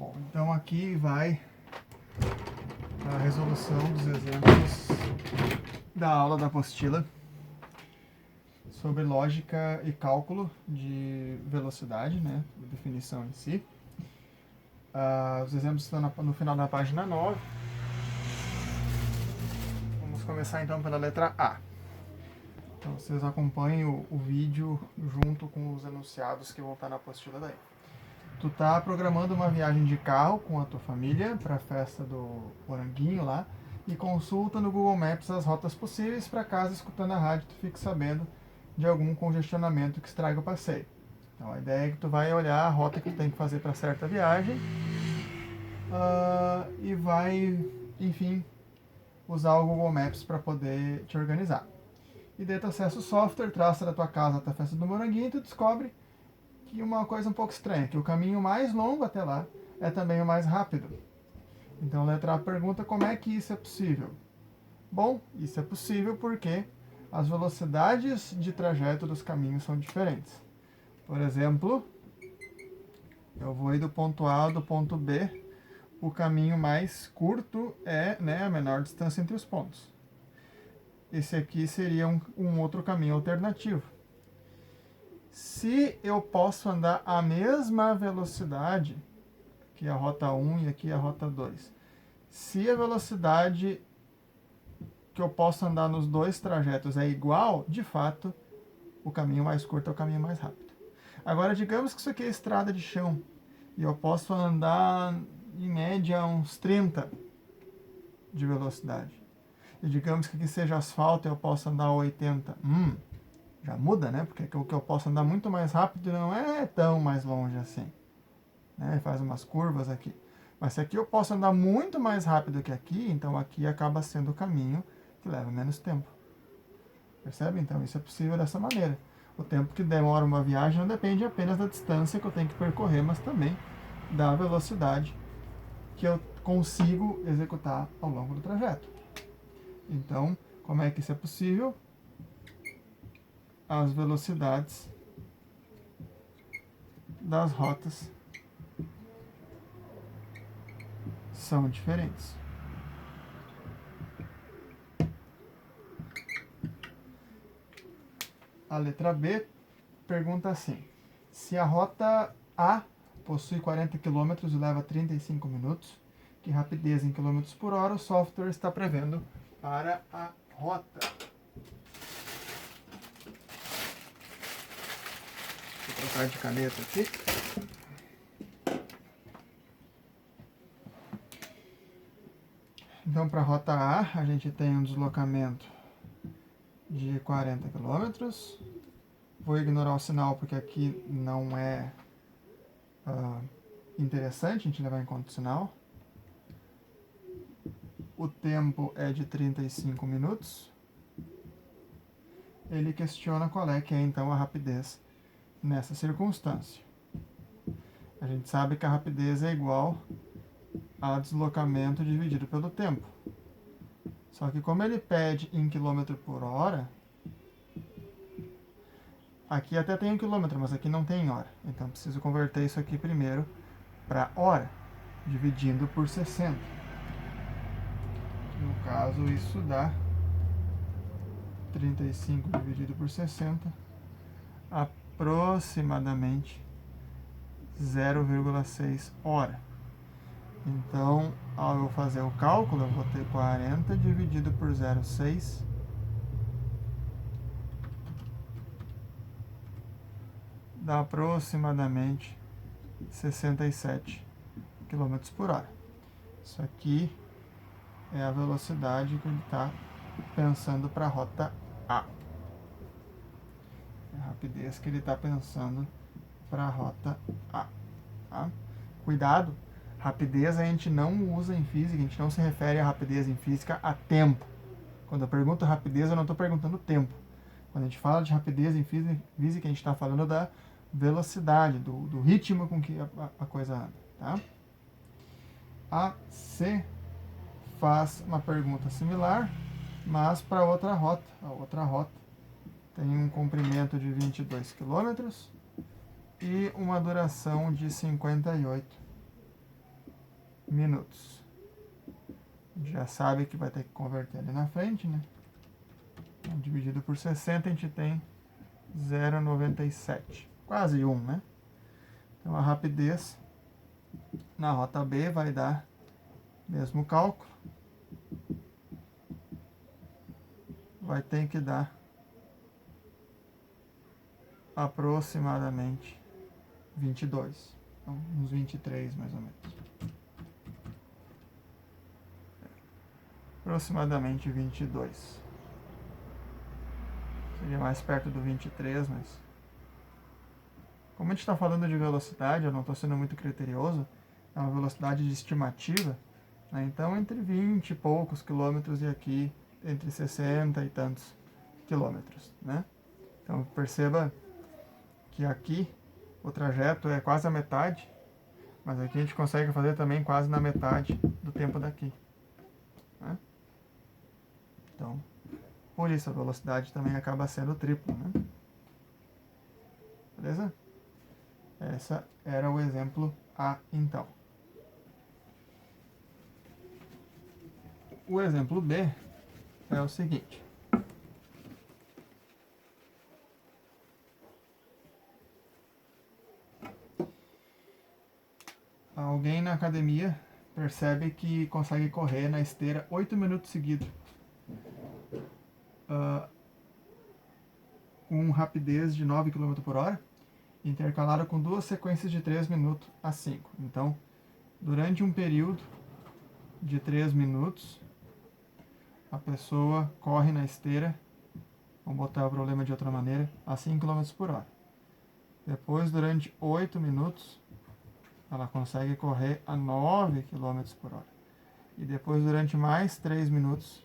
Bom, então aqui vai a resolução dos exemplos da aula da apostila sobre lógica e cálculo de velocidade, né, definição em si. Os exemplos estão no final da página 9. Vamos começar então pela letra A. Então vocês acompanhem o vídeo junto com os enunciados que vão estar na apostila daí. Tu tá programando uma viagem de carro com a tua família para a festa do Moranguinho lá e consulta no Google Maps as rotas possíveis para casa, escutando a rádio, tu fique sabendo de algum congestionamento que estraga o passeio. Então a ideia é que tu vai olhar a rota que tu tem que fazer para certa viagem e vai, enfim, usar o Google Maps para poder te organizar. E daí tu acessa o software, traça da tua casa até a festa do Moranguinho e tu descobre que uma coisa um pouco estranha, que o caminho mais longo até lá é também o mais rápido. Então a letra A pergunta como é que isso é possível. Bom, isso é possível porque as velocidades de trajeto dos caminhos são diferentes. Por exemplo, eu vou ir do ponto A ao do ponto B, o caminho mais curto é, né, a menor distância entre os pontos. Esse aqui seria um outro caminho alternativo. Se eu posso andar a mesma velocidade, que é a rota 1 e aqui a rota 2, se a velocidade que eu posso andar nos dois trajetos é igual, de fato, o caminho mais curto é o caminho mais rápido. Agora, digamos que isso aqui é estrada de chão e eu posso andar em média uns 30 de velocidade. E digamos que aqui seja asfalto e eu posso andar a 80. Já muda, né? Porque o que eu posso andar muito mais rápido não é tão mais longe assim. Né? Faz umas curvas aqui. Mas se aqui eu posso andar muito mais rápido que aqui, então aqui acaba sendo o caminho que leva menos tempo. Percebe? Então isso é possível dessa maneira. O tempo que demora uma viagem não depende apenas da distância que eu tenho que percorrer, mas também da velocidade que eu consigo executar ao longo do trajeto. Então, como é que isso é possível? As velocidades das rotas são diferentes. A letra B pergunta assim: se a rota A possui 40 km e leva 35 minutos, que rapidez em km por hora o software está prevendo para a rota? Vou trocar de caneta aqui. Então, para a rota A, a gente tem um deslocamento de 40 km. Vou ignorar o sinal porque aqui não é interessante a gente levar em conta o sinal. O tempo é de 35 minutos. Ele questiona qual é que é então a rapidez nessa circunstância. A gente sabe que a rapidez é igual a deslocamento dividido pelo tempo. Só que como ele pede em km por hora, aqui até tem um quilômetro, mas aqui não tem hora. Então preciso converter isso aqui primeiro para hora, dividindo por 60. No caso, isso dá 35 dividido por 60, aproximadamente 0,6 hora. Então, ao eu fazer o cálculo, eu vou ter 40 dividido por 0,6 dá aproximadamente 67 km por hora. Isso aqui é a velocidade que ele está pensando para a rota A. É a rapidez que ele está pensando para a rota A. Tá? Cuidado, rapidez a gente não usa em física, a gente não se refere a rapidez em física a tempo. Quando eu pergunto rapidez, eu não estou perguntando tempo. Quando a gente fala de rapidez em física, a gente está falando da velocidade, do ritmo com que a coisa anda. Tá? A C faz uma pergunta similar, mas para outra rota. A outra rota tem um comprimento de 22 km e uma duração de 58 minutos. A gente já sabe que vai ter que converter ali na frente, né? Então, dividido por 60, a gente tem 0,97. Quase 1, né? Então, a rapidez na rota B vai dar, mesmo cálculo, vai ter que dar aproximadamente 22. Então, uns 23, mais ou menos. Aproximadamente 22. Seria mais perto do 23, mas... Como a gente está falando de velocidade, eu não estou sendo muito criterioso, é uma velocidade de estimativa, né? Então entre 20 e poucos quilômetros e aqui entre 60 e tantos quilômetros, né? Então perceba que aqui o trajeto é quase a metade, mas aqui a gente consegue fazer também quase na metade do tempo daqui, né? Então, por isso a velocidade também acaba sendo tripla, né? Beleza? Esse era o exemplo A, então. O exemplo B é o seguinte. Alguém na academia percebe que consegue correr na esteira 8 minutos seguidos, com rapidez de 9 km por hora, intercalada com duas sequências de 3 minutos a 5. Então, durante um período de 3 minutos, a pessoa corre na esteira, vamos botar o problema de outra maneira, a 5 km por hora. Depois, durante 8 minutos, ela consegue correr a 9 km por hora. E depois, durante mais 3 minutos,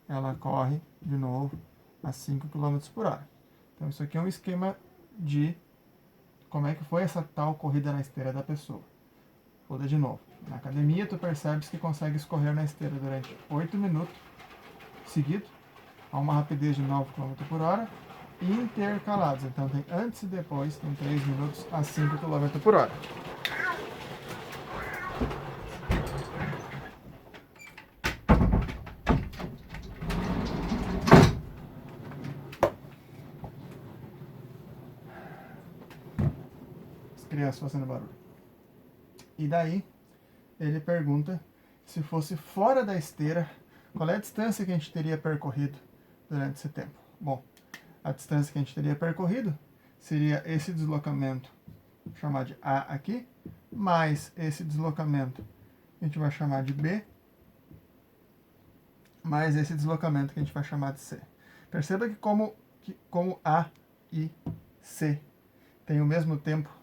ela corre de novo a 5 km por hora. Então, isso aqui é um esquema de como é que foi essa tal corrida na esteira da pessoa. Vou dar de novo. Na academia, tu percebes que consegue correr na esteira durante 8 minutos seguidos, a uma rapidez de 9 km por hora, intercalados. Então, tem antes e depois, tem 3 minutos a 5 km por hora. Crianças fazendo barulho. E daí, ele pergunta se fosse fora da esteira, qual é a distância que a gente teria percorrido durante esse tempo. Bom, a distância que a gente teria percorrido seria esse deslocamento, vou chamar de A aqui, mais esse deslocamento que a gente vai chamar de B, mais esse deslocamento que a gente vai chamar de C. Perceba que como A e C têm o mesmo tempo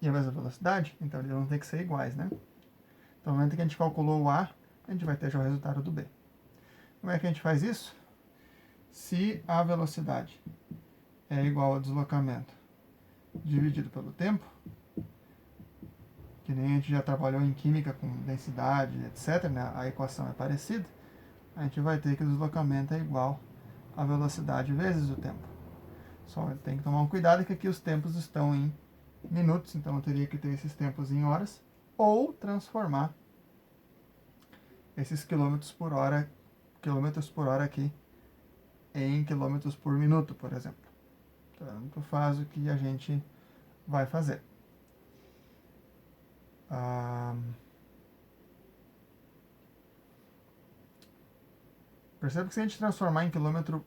e a mesma velocidade, então eles vão ter que ser iguais, né? Então, no momento que a gente calculou o A, a gente vai ter já o resultado do B. Como é que a gente faz isso? Se a velocidade é igual ao deslocamento dividido pelo tempo, que nem a gente já trabalhou em química com densidade, etc., né? A equação é parecida, a gente vai ter que o deslocamento é igual à velocidade vezes o tempo. Só tem que tomar um cuidado que aqui os tempos estão em minutos, então eu teria que ter esses tempos em horas, ou transformar esses quilômetros por hora aqui em quilômetros por minuto, por exemplo. Tanto faz o que a gente vai fazer. Percebe que se a gente transformar em quilômetro,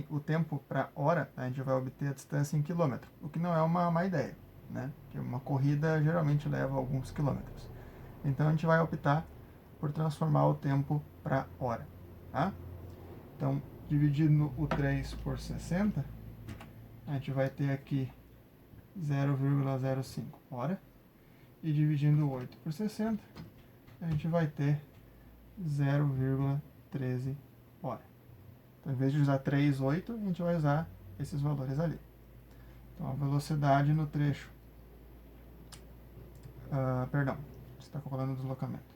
o tempo para hora, a gente vai obter a distância em quilômetro, o que não é uma má ideia, né? Porque uma corrida geralmente leva alguns quilômetros. Então a gente vai optar por transformar o tempo para hora, tá? Então, dividindo o 3 por 60, a gente vai ter aqui 0,05 hora. E dividindo 8 por 60, a gente vai ter 0,13 hora. Então, em vez de usar 3,8, a gente vai usar esses valores ali. Então, a velocidade no trecho... perdão, você está calculando o deslocamento.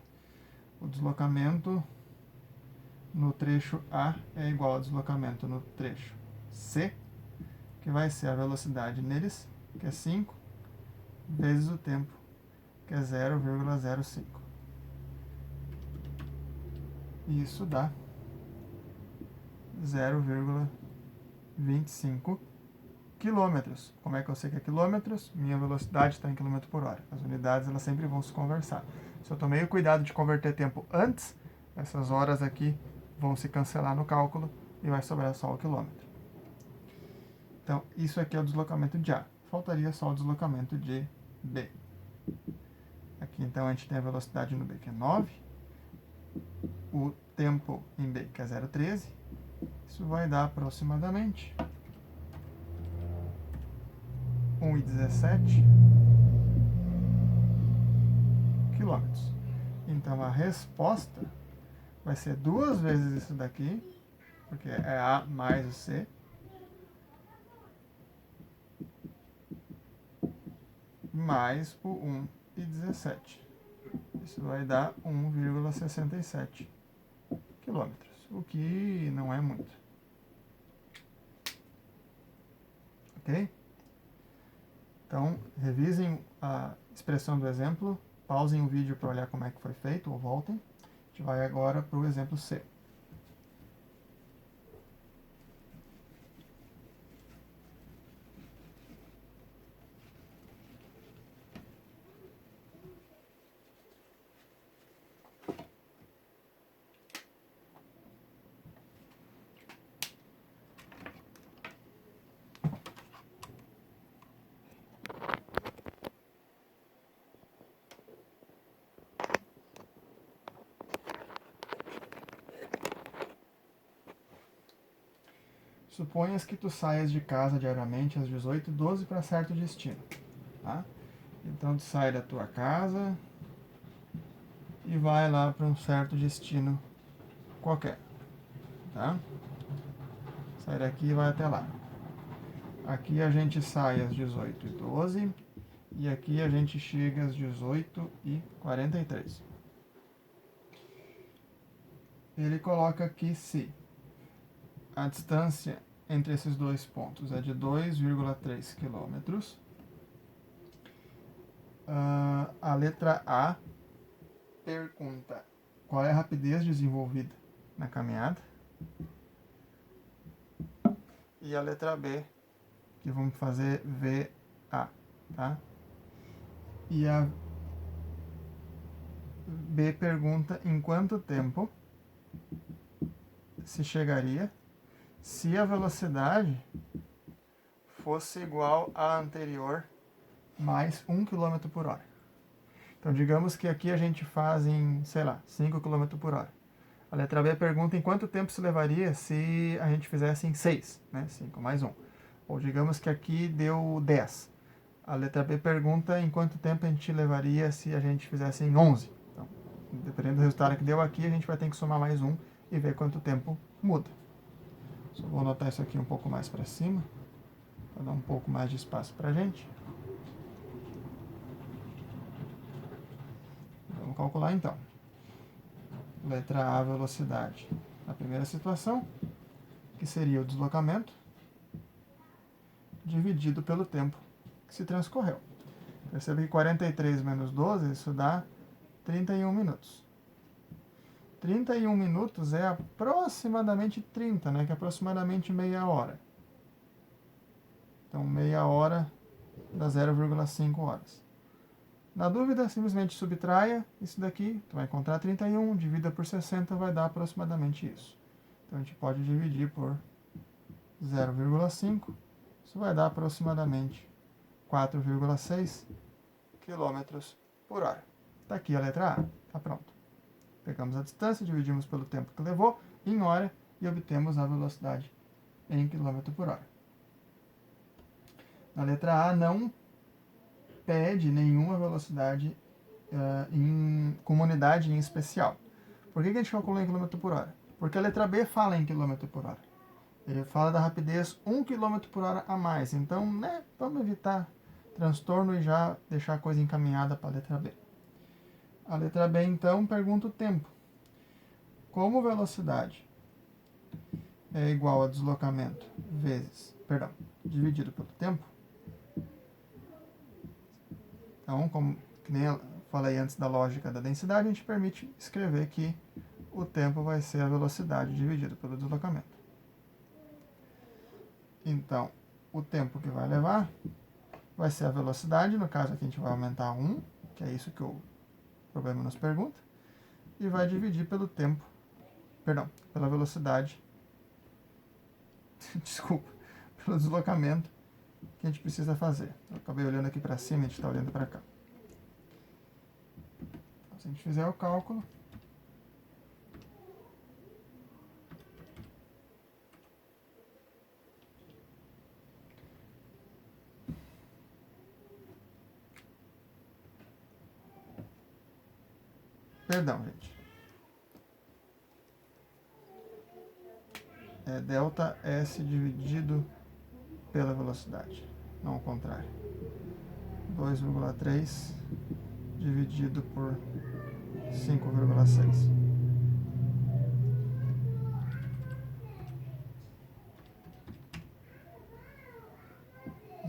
O deslocamento no trecho A é igual ao deslocamento no trecho C, que vai ser a velocidade neles, que é 5, vezes o tempo, que é 0,05. Isso dá 0,25 quilômetros. Como é que eu sei que é quilômetros? Minha velocidade está em quilômetro por hora. As unidades elas sempre vão se conversar. Se eu tomei o cuidado de converter tempo antes, essas horas aqui vão se cancelar no cálculo e vai sobrar só o quilômetro. Então, isso aqui é o deslocamento de A. Faltaria só o deslocamento de B. Aqui, então, a gente tem a velocidade no B, que é 9. O tempo em B, que é 0,13. Isso vai dar aproximadamente 1,17 quilômetros. Então, a resposta vai ser 2 vezes isso daqui, porque é A mais o C, mais o 1,17. Isso vai dar 1,67 quilômetros, o que não é muito. Ok? Então, revisem a expressão do exemplo, pausem o vídeo para olhar como é que foi feito, ou voltem. A gente vai agora para o exemplo C. Suponhas que tu saias de casa diariamente às 18h12 para certo destino. Tá? Então tu sai da tua casa e vai lá para um certo destino qualquer. Tá? Sai daqui e vai até lá. Aqui a gente sai às 18h12 e aqui a gente chega às 18h43. Ele coloca aqui se a distância entre esses dois pontos é de 2,3 km. A letra A pergunta qual é a rapidez desenvolvida na caminhada. E a letra B, que vamos fazer VA, tá? E a B pergunta em quanto tempo se chegaria se a velocidade fosse igual à anterior mais 1 km por hora. Então, digamos que aqui a gente faz em, sei lá, 5 km por hora. A letra B pergunta em quanto tempo se levaria se a gente fizesse em 6, né? 5 mais 1. Ou digamos que aqui deu 10. A letra B pergunta em quanto tempo a gente levaria se a gente fizesse em 11. Então, dependendo do resultado que deu aqui, a gente vai ter que somar mais 1 e ver quanto tempo muda. Só vou anotar isso aqui um pouco mais para cima, para dar um pouco mais de espaço para a gente. Vamos calcular então. Letra A, velocidade. Na primeira situação, que seria o deslocamento, dividido pelo tempo que se transcorreu. Perceba que 43 menos 12, isso dá 31 minutos. 31 minutos é aproximadamente 30, né? Que é aproximadamente meia hora. Então, meia hora dá 0,5 horas. Na dúvida, simplesmente subtraia isso daqui, tu vai encontrar 31, divida por 60, vai dar aproximadamente isso. Então, a gente pode dividir por 0,5, isso vai dar aproximadamente 4,6 km por hora. Está aqui a letra A, está pronto. Pegamos a distância, dividimos pelo tempo que levou em hora e obtemos a velocidade em km por hora. Na letra A não pede nenhuma velocidade com uma unidade em especial. Por que a gente calculou em km por hora? Porque a letra B fala em km por hora. Ele fala da rapidez 1 km por hora a mais. Então, né, vamos evitar transtorno e já deixar a coisa encaminhada para a letra B. A letra B, então, pergunta o tempo. Como velocidade é igual a deslocamento dividido pelo tempo, então, como que nem falei antes da lógica da densidade, a gente permite escrever que o tempo vai ser a velocidade dividido pelo deslocamento. Então, o tempo que vai levar vai ser a velocidade, no caso aqui a gente vai aumentar 1, que é isso que o problema nos pergunta, e vai dividir pelo tempo, perdão, pela velocidade, desculpa, pelo deslocamento que a gente precisa fazer. Eu acabei olhando aqui para cima, a gente está olhando para cá. Então, se a gente fizer o cálculo, perdão, gente, é delta S dividido pela velocidade, não o contrário. 2,3 dividido por 5,6.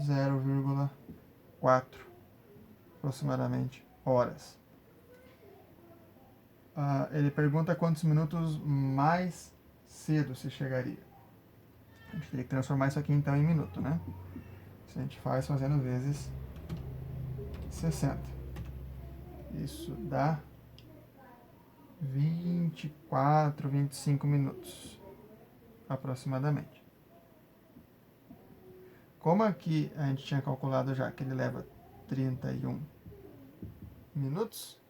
Zero vírgula 4 aproximadamente horas. Ele pergunta quantos minutos mais cedo se chegaria. A gente teria que transformar isso aqui então em minuto, né? Isso a gente faz fazendo vezes 60. Isso dá 24, 25 minutos aproximadamente. Como aqui a gente tinha calculado já que ele leva 31 minutos,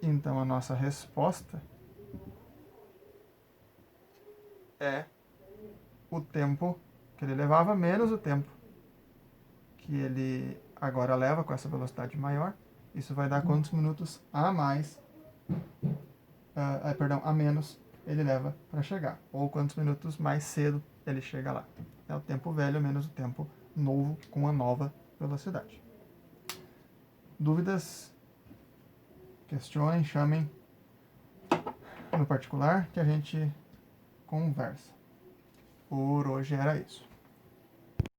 então a nossa resposta é o tempo que ele levava menos o tempo que ele agora leva com essa velocidade maior. Isso vai dar quantos minutos a mais, a menos ele leva para chegar, ou quantos minutos mais cedo ele chega lá. É o tempo velho menos o tempo novo com a nova velocidade. Dúvidas? Questionem, chamem no particular que a gente conversa. Por hoje era isso.